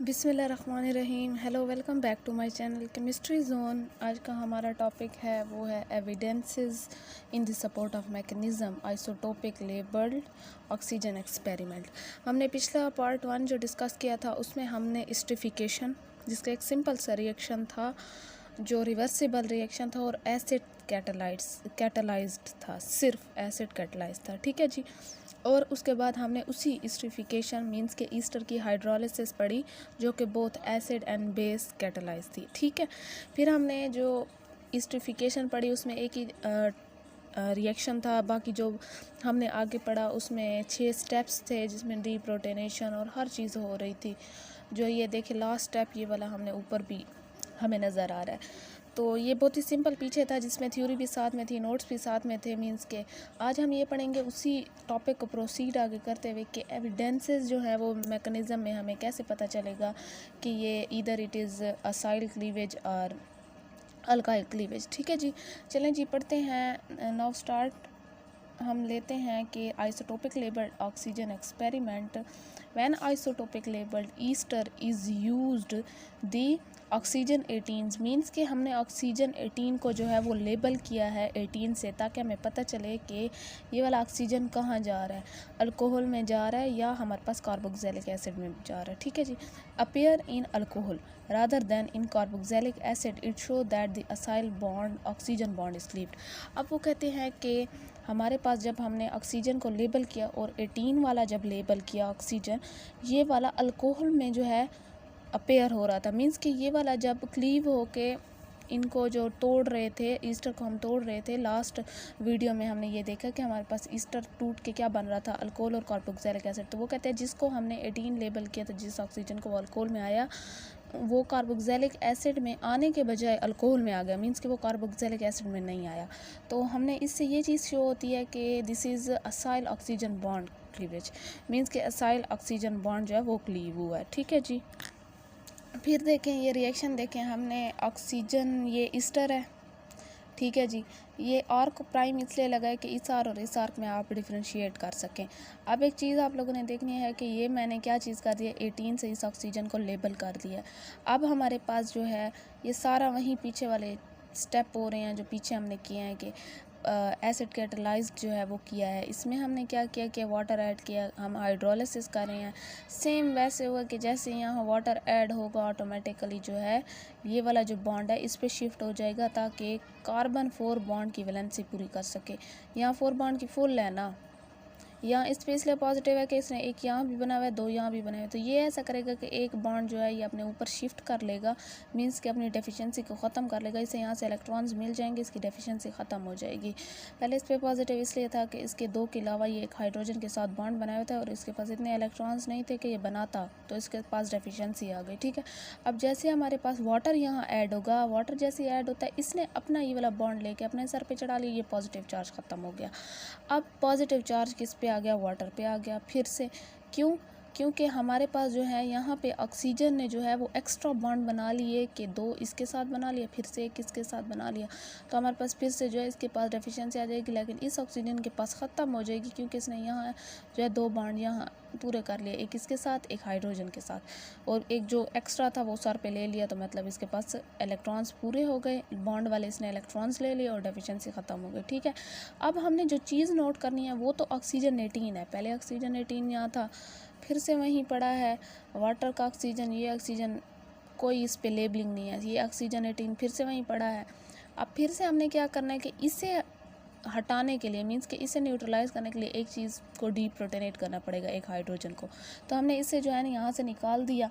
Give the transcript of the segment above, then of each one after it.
बिस्मिल्लाहिर्रहमानिर्रहीम। Hello, welcome back to my channel chemistry zone. आज का हमारा टॉपिक है वो है evidences in the support of mechanism isotopic labelled oxygen experiment. हमने पिछला पार्ट 1 जो डिस्कस किया था उसमें हमने स्ट्रिफिकेशन, जिसका एक सिंपल सा रिएक्शन था जो रिवर्सिबल रिएक्शन था और एसिड कैटलाइज्ड था, सिर्फ एसिड कैटलाइज्ड था। ठीक है जी। और उसके बाद हमने उसी स्ट्रिफिकेशन मींस के ईस्टर की हाइड्रोलिसिस पढ़ी जो कि both acid and base catalyse थी। ठीक है। फिर हमने जो स्ट्रिफिकेशन पढ़ी उसमें एक ही रिएक्शन था, बाकी जो हमने आगे पढ़ा उसमें 6 स्टेप्स थे जिसमें डीप्रोटोनेशन और हर चीज़ हो रही थी। जो ये देखिए लास्ट स्टेप ये वाला हमने ऊपर भी हमें नज़र आ रहा है। तो ये बहुत ही सिंपल पीछे था जिसमें थ्योरी भी साथ में थी, नोट्स भी साथ में थे मींस के। आज हम ये पढ़ेंगे उसी टॉपिक को प्रोसीड आगे करते हुए कि एविडेंसेस जो है वो मैकेनिज़्म में हमें कैसे पता चलेगा कि ये either it is acyl cleavage और अल्काइल क्लीवेज। ठीक है जी। चलें जी पढ़ते हैं। Now start. हम लेते हैं कि isotopic labelled oxygen experiment. When isotopic labelled Easter is used the oxygen 18 means कि हमने ऑक्सीजन 18 को जो है वो लेबल किया है 18 से, ताकि हमें पता चले कि ये वाला ऑक्सीजन कहाँ जा रहा है, अल्कोहल में जा रहा है या हमारे पास कार्बोक्सिलिक एसिड में जा रहा है। ठीक है जी। Appear in alcohol rather than in carboxylic acid it show that the acyl bond oxygen bond is cleaved. अब वो कहते हैं कि हमारे पास जब हमने ऑक्सीजन को लेबल किया और 18 वाला जब लेबल किया ऑक्सीजन, ये वाला अल्कोहल में जो है अपेयर हो रहा था। मींस कि ये वाला जब क्लीव होके इनको जो तोड़ रहे थे, ईस्टर को हम तोड़ रहे थे, लास्ट वीडियो में हमने ये देखा कि हमारे पास ईस्टर टूट के क्या बन रहा था, अल्कोहल और कार्बोक्सिलिक एसिड। तो वो कहते हैं जिसको हमने 18 लेबल किया था, जिस ऑक्सीजन को अल्कोहल में आया वो कार्बोक्सिलिक एसिड में आने के बजाय अल्कोहल में आ गया, मींस कि वो कार्बोक्सिलिक एसिड में नहीं आया। तो हमने इससे ये चीज़ शो होती है कि this is acyl oxygen bond cleavage, means कि असाइल ऑक्सीजन बॉन्ड जो है वो क्लीव हुआ है। ठीक है जी। फिर देखें ये रिएक्शन देखें, हमने ऑक्सीजन ये ईस्टर है। ठीक है जी। ये आर्क प्राइम इसलिए लगा है कि इस आर और इस आर्क में आप डिफ्रेंशिएट कर सकें। अब एक चीज़ आप लोगों ने देखनी है कि ये मैंने क्या चीज़ कर दिया, 18 से इस ऑक्सीजन को लेबल कर दिया। अब हमारे पास जो है ये सारा वहीं पीछे वाले स्टेप हो रहे हैं जो पीछे हमने किए हैं कि एसिड कैटलाइज्ड जो है वो किया है। इसमें हमने क्या किया कि वाटर ऐड किया, हम हाइड्रोलिसिस कर रहे हैं। सेम वैसे हुआ कि जैसे यहाँ वाटर ऐड होगा ऑटोमेटिकली जो है ये वाला जो बॉन्ड है इस पे शिफ्ट हो जाएगा ताकि कार्बन 4 बॉन्ड की वैलेंसी पूरी कर सके। यहाँ 4 बॉन्ड की फुल है ना, यहाँ इस पे इसलिए पॉजिटिव है कि इसने एक यहाँ भी बना हुआ है, 2 यहाँ भी बने हुए, तो ये ऐसा करेगा कि एक बॉन्ड जो है ये अपने ऊपर शिफ्ट कर लेगा, मींस कि अपनी डेफिशिएंसी को ख़त्म कर लेगा। इसे यहाँ से इलेक्ट्रॉन्स मिल जाएंगे, इसकी डेफिशिएंसी ख़त्म हो जाएगी। पहले इस पर पॉजिटिव इसलिए था कि इसके 2 के अलावा ये एक हाइड्रोजन के साथ बॉन्ड बनाया हुआ था और इसके पास इतने इलेक्ट्रॉन्स नहीं थे कि ये बनाता, तो इसके पास डेफिशिएंसी आ गई। ठीक है। अब जैसे हमारे पास वाटर यहाँ ऐड होगा, वाटर जैसे ऐड होता है इसने अपना ये वाला बॉन्ड लेके अपने सर पर चढ़ा लिया, ये पॉजिटिव चार्ज ख़त्म हो गया। अब पॉजिटिव चार्ज किस पे आ गया, वाटर पे आ गया फिर से। क्योंकि हमारे पास जो है यहाँ पे ऑक्सीजन ने जो है वो एक्स्ट्रा बॉन्ड बना लिए कि 2 इसके साथ बना लिया, फिर से एक इसके साथ बना लिया, तो हमारे पास फिर से जो है इसके पास डेफिशिएंसी आ जाएगी, लेकिन इस ऑक्सीजन के पास ख़त्म हो जाएगी क्योंकि इसने यहाँ जो है 2 बॉन्ड यहाँ पूरे कर लिए, एक इसके साथ एक हाइड्रोजन के साथ, और एक जो एक्स्ट्रा था वो सर पे ले लिया, तो मतलब इसके पास इलेक्ट्रॉन्स पूरे हो गए, बॉन्ड वाले इसने इलेक्ट्रॉन्स ले लिए और डेफिशिएंसी ख़त्म हो गई। ठीक है। अब हमने जो चीज़ नोट करनी है वो तो ऑक्सीजन 18 है, पहले ऑक्सीजन 18 यहाँ था, फिर से वहीं पड़ा है वाटर का ऑक्सीजन, ये ऑक्सीजन कोई इस पे लेबलिंग नहीं है, ये ऑक्सीजन 18 फिर से वहीं पड़ा है। अब फिर से हमने क्या करना है कि इसे हटाने के लिए, मींस कि इसे न्यूट्रलाइज़ करने के लिए एक चीज़ को डीप्रोटोनेट करना पड़ेगा, एक हाइड्रोजन को। तो हमने इसे जो है ना यहाँ से निकाल दिया,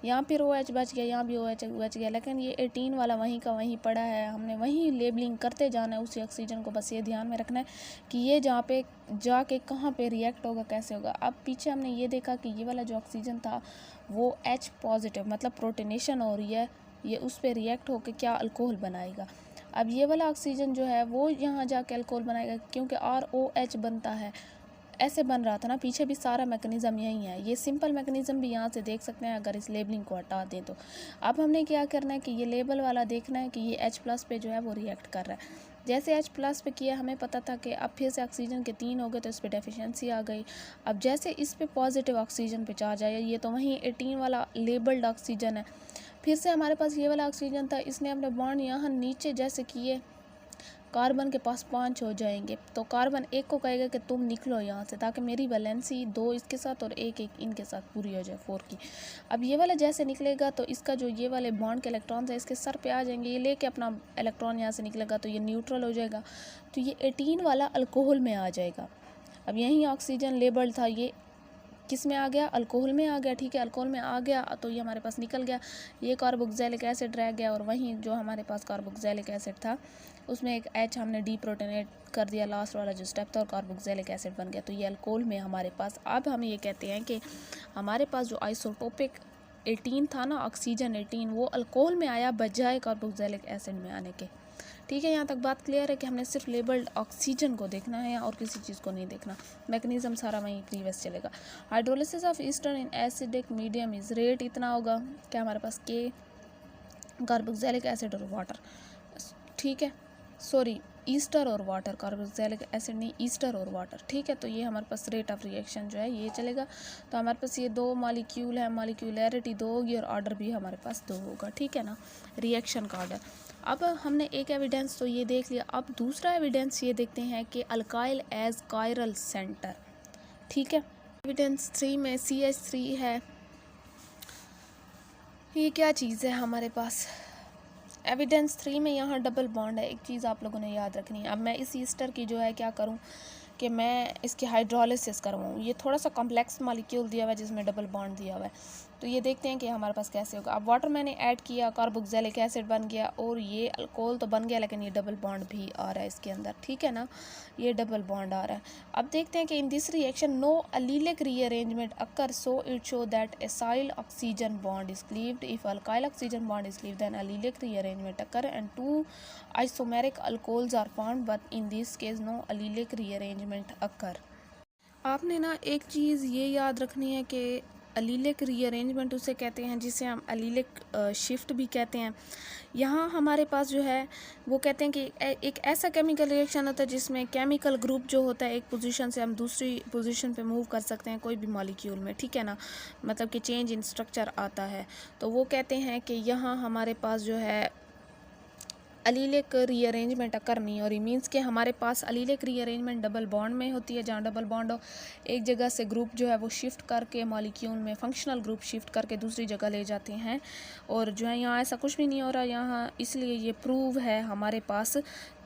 यहाँ फिर OH बच गया, यहाँ भी OH बच गया, लेकिन ये 18 वाला वहीं का वहीं पड़ा है, हमने वहीं लेबलिंग करते जाना है उसी ऑक्सीजन को। बस ये ध्यान में रखना है कि ये जहाँ पे जाके कहाँ पे रिएक्ट होगा, कैसे होगा। अब पीछे हमने ये देखा कि ये वाला जो ऑक्सीजन था वो H पॉजिटिव मतलब प्रोटोनेशन हो रही है, ये उस पर रिएक्ट होकर क्या अल्कोहल बनाएगा। अब ये वाला ऑक्सीजन जो है वो यहाँ जाके अल्कोहल बनाएगा क्योंकि ROH बनता है, ऐसे बन रहा था ना पीछे भी, सारा मैकेनिज़्म यही है। ये सिंपल मैकेनिज़्म भी यहाँ से देख सकते हैं अगर इस लेबलिंग को हटा दें तो। अब हमने क्या करना है कि ये लेबल वाला देखना है कि ये H+ पे जो है वो रिएक्ट कर रहा है। जैसे H+ पे किया हमें पता था कि अब फिर से ऑक्सीजन के 3 हो गए तो इस पर डेफिशिएंसी आ गई। अब जैसे इस पे पॉजिटिव ऑक्सीजन पे चार्ज आया, ये तो वहीं 18 वाला लेबल्ड ऑक्सीजन है। फिर से हमारे पास ये वाला ऑक्सीजन था, इसने अपने बॉन्ड यहाँ नीचे जैसे किए, कार्बन के पास 5 हो जाएंगे, तो कार्बन 1 को कहेगा कि तुम निकलो यहाँ से, ताकि मेरी वैलेंसी 2 इसके साथ और 1 इनके साथ पूरी हो जाए 4 की। अब ये वाला जैसे निकलेगा तो इसका जो ये वाले बॉन्ड के इलेक्ट्रॉन्स है इसके सर पे आ जाएंगे, ये लेके अपना इलेक्ट्रॉन यहाँ से निकलेगा तो ये न्यूट्रल हो जाएगा, तो ये 18 वाला अल्कोहल में आ जाएगा। अब यहीं ऑक्सीजन लेबल था, ये किस में आ गया, अल्कोहल में आ गया। ठीक है, अल्कोहल में आ गया तो ये हमारे पास निकल गया, ये कार्बोक्सिलिक एसिड रह गया, और वहीं जो हमारे पास कार्बोक्सिलिक एसिड था उसमें एक H हमने डीप्रोटोनेट कर दिया, लास्ट वाला जो स्टेप था, और कार्बोक्सिलिक एसिड बन गया, तो ये अल्कोहल में हमारे पास। अब हम ये कहते हैं कि हमारे पास जो आइसोटोपिक 18 था ना, ऑक्सीजन 18, वो अल्कोहल में आया बजाय कार्बोक्सिलिक एसिड में आने के। ठीक है, यहाँ तक बात क्लियर है कि हमने सिर्फ लेबल्ड ऑक्सीजन को देखना है और किसी चीज़ को नहीं देखना, मैकेनिज्म सारा वहीं प्रीवियस चलेगा। Hydrolysis of Easter in acidic medium is rate इतना होगा कि हमारे पास K कार्बोक्सिलिक एसिड और वाटर, ठीक है, सॉरी ईस्टर और वाटर, कार्बोक्सिलिक एसिड नहीं, ईस्टर और वाटर। ठीक है, तो ये हमारे पास रेट ऑफ रिएक्शन जो है ये चलेगा। तो हमारे पास ये 2 मॉलिक्यूल है, मॉलिक्यूलैरिटी 2 होगी और ऑर्डर भी हमारे पास 2 होगा। ठीक है ना, रिएक्शन का ऑर्डर। अब हमने एक एविडेंस तो ये देख लिया, अब दूसरा एविडेंस ये देखते हैं कि अल्काइल एज कायरल सेंटर। ठीक है, एविडेंस 3 में CH3 है। ये क्या चीज़ है हमारे पास, एविडेंस 3 में यहाँ डबल बॉन्ड है। एक चीज़ आप लोगों ने याद रखनी है। अब मैं इस ईस्टर की जो है क्या करूँ कि मैं इसकी हाइड्रोलिसिस करवाऊँ। ये थोड़ा सा कॉम्प्लेक्स मॉलिक्यूल दिया हुआ है जिसमें डबल बॉन्ड दिया हुआ है, तो ये देखते हैं कि हमारे पास कैसे होगा। अब वाटर मैंने ऐड किया, कार्बोक्सिलिक एसिड बन गया, और ये अल्कोहल तो बन गया, लेकिन ये डबल बॉन्ड भी आ रहा है इसके अंदर। ठीक है ना, ये डबल बॉन्ड आ रहा है। अब देखते हैं कि in this reaction no allylic rearrangement occur, so it show that acyl oxygen bond is cleaved. If alkyl oxygen bond is cleaved then allylic rearrangement occur and 2 isomeric alcohols are formed, but in this case no allelic rearrangement occur। आपने ना एक चीज़ ये याद रखनी है कि allelic rearrangement उसे कहते हैं जिसे हम अलीलिक शिफ्ट भी कहते हैं। यहाँ हमारे पास जो है वो कहते हैं कि एक ऐसा केमिकल रिएक्शन होता है जिसमें केमिकल ग्रुप जो होता है एक पोजीशन से हम दूसरी पोजीशन पे मूव कर सकते हैं कोई भी मॉलिक्यूल में। ठीक है ना, मतलब कि चेंज इन स्ट्रक्चर आता है, तो वो कहते हैं कि यहाँ हमारे पास जो है अलीलिक रीअरेंजमेंट अकर नहीं हो रही। मीन्स कि हमारे पास अलीलिक रीअरेंजमेंट डबल बॉन्ड में होती है, जहाँ डबल बॉन्ड हो, एक जगह से ग्रुप जो है वो शिफ्ट करके मॉलिक्यूल में फंक्शनल ग्रुप शिफ्ट करके दूसरी जगह ले जाते हैं, और जो है यहाँ ऐसा कुछ भी नहीं हो रहा यहाँ। इसलिए ये प्रूव है हमारे पास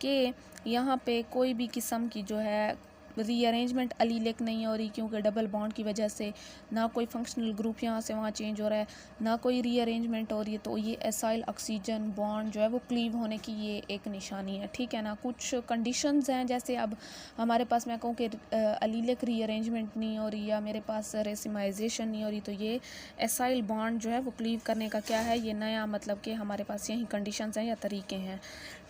कि यहाँ पे कोई भी किस्म की जो है रीअरेंजमेंट अलीलिक नहीं हो रही, क्योंकि डबल बॉन्ड की वजह से ना कोई फंक्शनल ग्रुप यहाँ से वहाँ चेंज हो रहा है, ना कोई रीअरेंजमेंट हो रही है। तो ये एसाइल ऑक्सीजन बॉन्ड जो है वो क्लीव होने की ये एक निशानी है। ठीक है ना, कुछ कंडीशंस हैं, जैसे अब हमारे पास मैं कहूँ कि अलीलिक रीअरेंजमेंट नहीं हो रही या मेरे पास रेसिमाइजेशन नहीं हो रही, तो ये एसाइल बॉन्ड जो है वो क्लीव करने का क्या है, ये नया मतलब कि हमारे पास यही कंडीशंस हैं या तरीके हैं।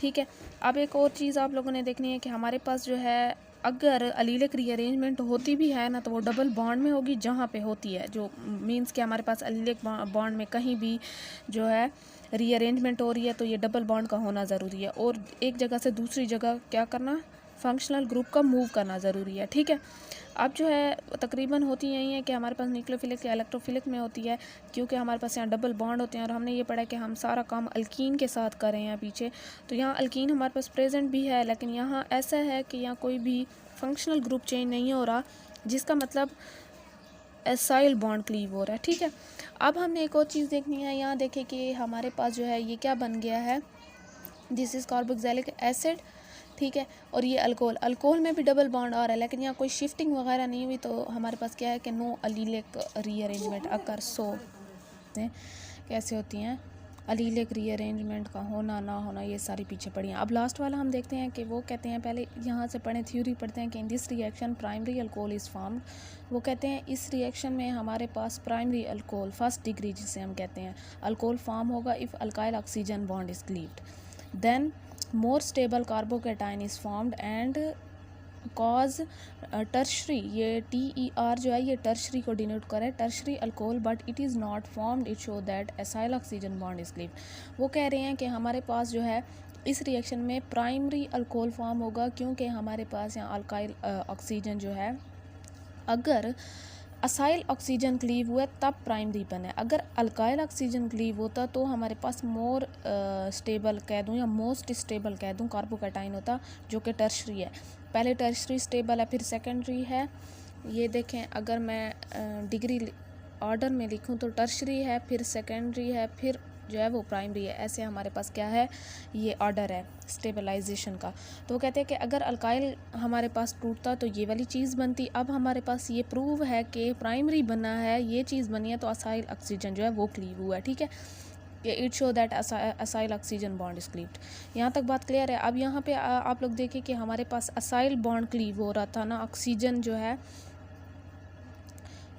ठीक है, अब एक और चीज़ आप लोगों ने देखनी है कि हमारे पास जो है अगर अलीलिक रीअरेंजमेंट होती भी है ना, तो वो डबल बॉन्ड में होगी जहाँ पे होती है, जो मींस कि हमारे पास अलीलिक बॉन्ड में कहीं भी जो है रीअरेंजमेंट हो रही है तो ये डबल बॉन्ड का होना ज़रूरी है, और एक जगह से दूसरी जगह क्या करना, फंक्शनल ग्रुप का मूव करना ज़रूरी है। ठीक है, अब जो है तकरीबन होती यही है कि हमारे पास न्यूक्लियोफिलिक या इलेक्ट्रोफिलिक में होती है, क्योंकि हमारे पास यहाँ डबल बॉन्ड होते हैं, और हमने ये पढ़ा कि हम सारा काम अल्कीन के साथ कर रहे हैं पीछे, तो यहाँ अल्कीन हमारे पास प्रेजेंट भी है, लेकिन यहाँ ऐसा है कि यहाँ कोई भी फंक्शनल ग्रुप चेंज नहीं हो रहा, जिसका मतलब एसाइल बॉन्ड क्लीव हो रहा है। ठीक है, अब हमने एक और चीज़ देखनी है, यहाँ देखें कि हमारे पास जो है ये क्या बन गया है, दिस इज़ कार्बोक्सिलिक एसिड। ठीक है, और ये अल्कोहल, अल्कोहल में भी डबल बॉन्ड आ रहा है, लेकिन यहाँ कोई शिफ्टिंग वगैरह नहीं हुई, तो हमारे पास क्या है कि नो अलीलिक रीअरेंजमेंट अकर। सो कैसे होती हैं अलीलिक रीअरेंजमेंट का होना ना होना, ये सारी पीछे पड़ी हैं। अब लास्ट वाला हम देखते हैं कि वो कहते हैं, पहले यहाँ से पढ़ें, थ्योरी पढ़ते हैं कि in this reaction primary alcohol is formed. वो कहते हैं इस रिएक्शन में हमारे पास प्राइमरी अल्कोहल फर्स्ट डिग्री जिसे हम कहते हैं अल्कोहल फॉर्म होगा if alkyl oxygen bond is cleaved, then more stable carbocation is formed and cause tertiary, ये TER जो है ये टर्शरी को डिनोट करे, tertiary alcohol, but it is not formed, it show that acyl oxygen bond is cleaved. वो कह रहे हैं कि हमारे पास जो है इस रिएक्शन में प्राइमरी अल्कोहल फॉर्म होगा, क्योंकि हमारे पास यहाँ अल्काइल ऑक्सीजन जो है, अगर असाइल ऑक्सीजन क्लीव हुआ तब प्राइमरी बना है। अगर अल्काइल ऑक्सीजन क्लीव होता तो हमारे पास मोर स्टेबल कह दूँ या मोस्ट स्टेबल कह दूँ कार्बोकैटाइन होता, जो कि टर्शरी है। पहले टर्शरी स्टेबल है, फिर सेकेंडरी है। ये देखें, अगर मैं डिग्री ऑर्डर में लिखूँ तो टर्शरी है, फिर सेकेंडरी है, फिर जो है वो प्राइमरी है। ऐसे हमारे पास क्या है, ये ऑर्डर है स्टेबलाइजेशन का। तो वो कहते हैं कि अगर अल्काइल हमारे पास टूटता तो ये वाली चीज़ बनती। अब हमारे पास ये प्रूव है कि प्राइमरी बना है, ये चीज़ बनी है, तो असाइल ऑक्सीजन जो है वो क्लीव हुआ है। ठीक है, कि it show that acyl oxygen bond is cleaved. यहाँ तक बात क्लियर है। अब यहाँ पे आप लोग देखिए कि हमारे पास असाइल बॉन्ड क्लीव हो रहा था ना, ऑक्सीजन जो है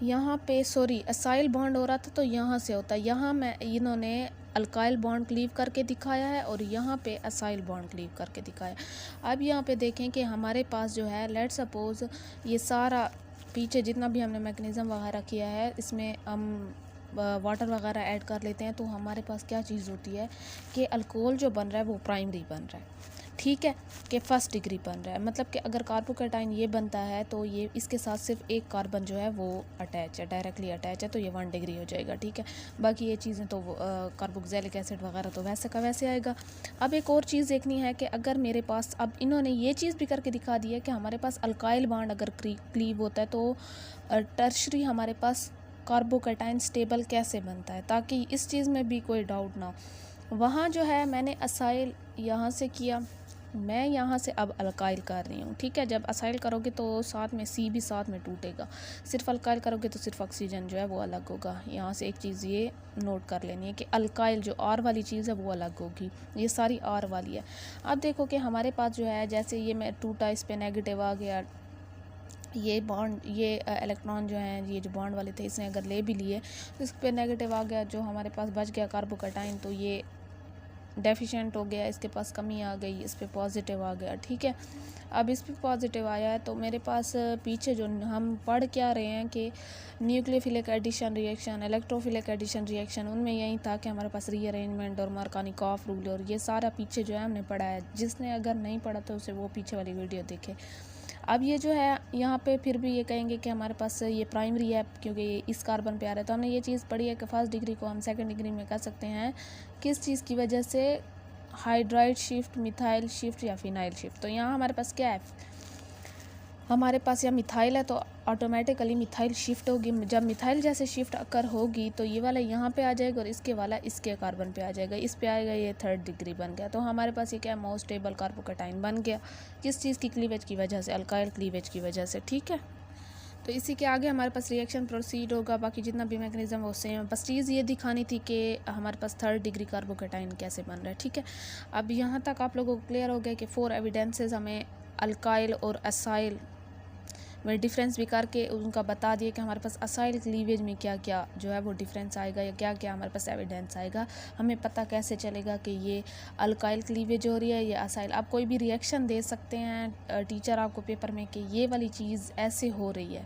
यहाँ पे, सॉरी, असाइल बॉन्ड हो रहा था तो यहाँ से होता है। यहाँ मैं इन्होंने अल्काइल बॉन्ड क्लीव करके दिखाया है और यहाँ पे असाइल बॉन्ड क्लीव करके दिखाया। अब यहाँ पे देखें कि हमारे पास जो है, लेट सपोज ये सारा पीछे जितना भी हमने मैकेनिज़्म वगैरह किया है, इसमें हम वाटर वगैरह ऐड कर लेते हैं, तो हमारे पास क्या चीज़ होती है कि अल्कोहल जो बन रहा है वो प्राइमरी बन रहा है। ठीक है, कि फर्स्ट डिग्री बन रहा है, मतलब कि अगर कार्बोकैटाइन ये बनता है तो ये इसके साथ सिर्फ एक कार्बन जो है वो अटैच है, डायरेक्टली अटैच है, तो ये 1 डिग्री हो जाएगा। ठीक है, बाकी ये चीज़ें तो कार्बोक्सिलिक एसिड वगैरह तो वैसे का वैसे आएगा। अब एक और चीज़ देखनी है कि अगर मेरे पास, अब इन्होंने ये चीज़ भी करके दिखा दी है कि हमारे पास अल्काइल बॉन्ड अगर क्लीव होता है तो टर्शरी हमारे पास कार्बोकैटाइन स्टेबल कैसे बनता है, ताकि इस चीज़ में भी कोई डाउट ना हो। वहाँ जो है मैंने असाइल यहाँ से किया, मैं यहाँ से अब अल्काइल कर रही हूँ। ठीक है, जब असाइल करोगे तो साथ में C भी साथ में टूटेगा, सिर्फ अल्काइल करोगे तो सिर्फ ऑक्सीजन जो है वो अलग होगा। यहाँ से एक चीज़ ये नोट कर लेनी है कि अल्काइल जो R वाली चीज़ है वो अलग होगी, ये सारी R वाली है। अब देखो कि हमारे पास जो है, जैसे ये मैं टूटा, इस पर नेगेटिव आ गया, ये बॉन्ड, ये इलेक्ट्रॉन जो हैं, ये जो बॉन्ड वाले थे, इसने अगर ले भी लिए तो इस पर नेगेटिव आ गया, जो हमारे पास बच गया कार्बोकैटाइन, तो ये डेफिशिएंट हो गया, इसके पास कमी आ गई, इस पे पॉजिटिव आ गया। ठीक है, अब इस पे पॉजिटिव आया है तो मेरे पास पीछे जो हम पढ़ क्या रहे हैं कि nucleophilic addition reaction, electrophilic addition reaction, उनमें यही था कि हमारे पास रीअरेंजमेंट और मार्कोनिकॉफ रूल और ये सारा पीछे जो है हमने पढ़ा है। जिसने अगर नहीं पढ़ा तो उसे वो पीछे वाली वीडियो देखे। अब ये जो है यहाँ पे फिर भी ये कहेंगे कि हमारे पास ये प्राइमरी है क्योंकि ये इस कार्बन पे आ रहा है, तो हमने ये चीज़ पढ़ी है कि फर्स्ट डिग्री को हम सेकंड डिग्री में कर सकते हैं किस चीज़ की वजह से, हाइड्राइड शिफ्ट, मिथाइल शिफ्ट या फिनाइल शिफ्ट। तो यहाँ हमारे पास क्या है, हमारे पास यहाँ मिथाइल है तो ऑटोमेटिकली मिथाइल शिफ्ट होगी। जब मिथाइल जैसे शिफ्ट अकर होगी तो ये वाला यहाँ पे आ जाएगा और इसके वाला इसके कार्बन पे आ जाएगा, इस पे आएगा, ये थर्ड डिग्री बन गया। तो हमारे पास ये क्या है, मोस्ट स्टेबल कार्बोकैटाइन बन गया। किस चीज़ की क्लीवेज की वजह से, अल्काइल क्लीवेज की वजह से। ठीक है, तो इसी के आगे हमारे पास रिएक्शन प्रोसीड होगा, बाकी जितना भी मैकेनिज्म वो सेम है। बस चीज़ ये दिखानी थी कि हमारे पास थर्ड डिग्री कार्बोकैटाइन कैसे बन रहा है। ठीक है, अब यहाँ तक आप लोगों को क्लियर हो गया कि 4 एविडेंसेस हमें अल्काइल और असाइल में डिफरेंस भी करके उनका बता दिए कि हमारे पास असाइल क्लीवेज में क्या क्या जो है वो डिफरेंस आएगा या क्या क्या हमारे पास एविडेंस आएगा। हमें पता कैसे चलेगा कि ये अल्काइल क्लीवेज हो रही है या असाइल। आप कोई भी रिएक्शन दे सकते हैं टीचर आपको पेपर में कि ये वाली चीज़ ऐसे हो रही है,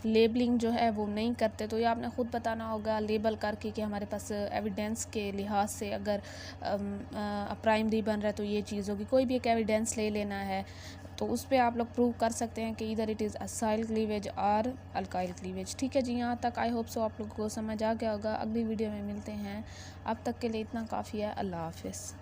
लेबलिंग जो है वो नहीं करते, तो ये आपने ख़ुद बताना होगा लेबल करके कि हमारे पास एविडेंस के लिहाज से अगर प्राइमरी बन रहा है तो ये चीज़ होगी। कोई भी एक एविडेंस ले लेना है तो उस पर आप लोग प्रूव कर सकते हैं कि इधर इट इज़ असाइल क्लीवेज और अल्काइल क्लीवेज। ठीक है जी, यहाँ तक आई होप सो आप लोगों को समझ आ गया होगा। अगली वीडियो में मिलते हैं, अब तक के लिए इतना काफ़ी है। अल्लाह हाफिज़।